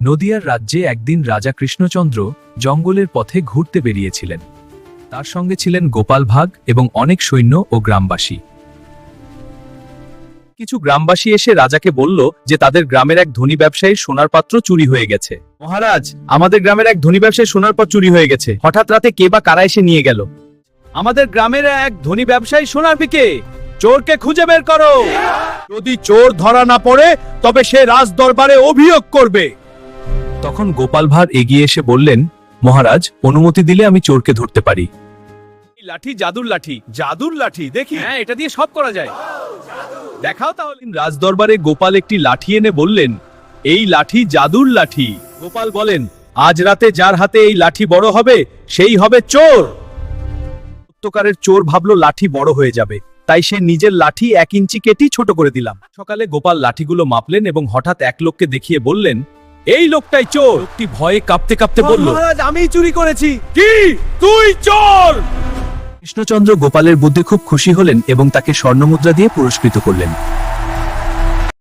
নদিয়ার রাজ্যে একদিন রাজা কৃষ্ণচন্দ্র জঙ্গলের পথে ঘুরতে বেরিয়েছিলেন। তার সঙ্গে ছিলেন গোপাল ভাগ এবং অনেক সৈন্য ও গ্রামবাসী। কিছু গ্রামবাসী এসে রাজাকে বলল যে তাদের গ্রামের এক ধনী ব্যবসায়ীর সোনার পাত্র চুরি হয়ে গেছে। মহারাজ, আমাদের গ্রামের এক ধনী ব্যবসায়ীর সোনার পাত্র চুরি হয়ে গেছে। হঠাৎ রাতে কে বা কারা এসে নিয়ে গেল। আমাদের গ্রামের এক ধনী ব্যবসায়ী সোনার পিকে, চোরকে খুঁজে বের করো। যদি চোর ধরা না পড়ে তবে সে রাজ দরবারে অভিযোগ করবে। তখন গোপাল ভাঁড় এগিয়ে এসে বললেন, মহারাজ, অনুমতি দিলে আমি চোরকে ধরতে পারি। এই লাঠি জাদুর লাঠি। জাদুর লাঠি? দেখি। হ্যাঁ, এটা দিয়ে সব করা যায়। দেখাও তাহলে। রাজ দরবারে গোপাল একটি লাঠি এনে বললেন, এই লাঠি জাদুর লাঠি। গোপাল বলেন, আজ রাতে যার হাতে এই লাঠি বড় হবে সেই হবে চোর। সত্যকারের চোর ভাবলো লাঠি বড় হয়ে যাবে, তাই সে নিজের লাঠি 1 ইঞ্চি কেটে ছোট করে দিলাম। সকালে গোপাল লাঠিগুলো মাপলেন এবং হঠাৎ এক লোককে দেখিয়ে বললেন, এই লোকটাই চোর। লোকটি ভয়ে কাঁপতে কাঁপতে বলল, মহারাজ, আমিই চুরি করেছি। কি? তুই চোর? কৃষ্ণচন্দ্র গোপালের বুদ্ধি খুব খুশি হলেন এবং তাকে স্বর্ণমুদ্রা দিয়ে পুরস্কৃত করলেন।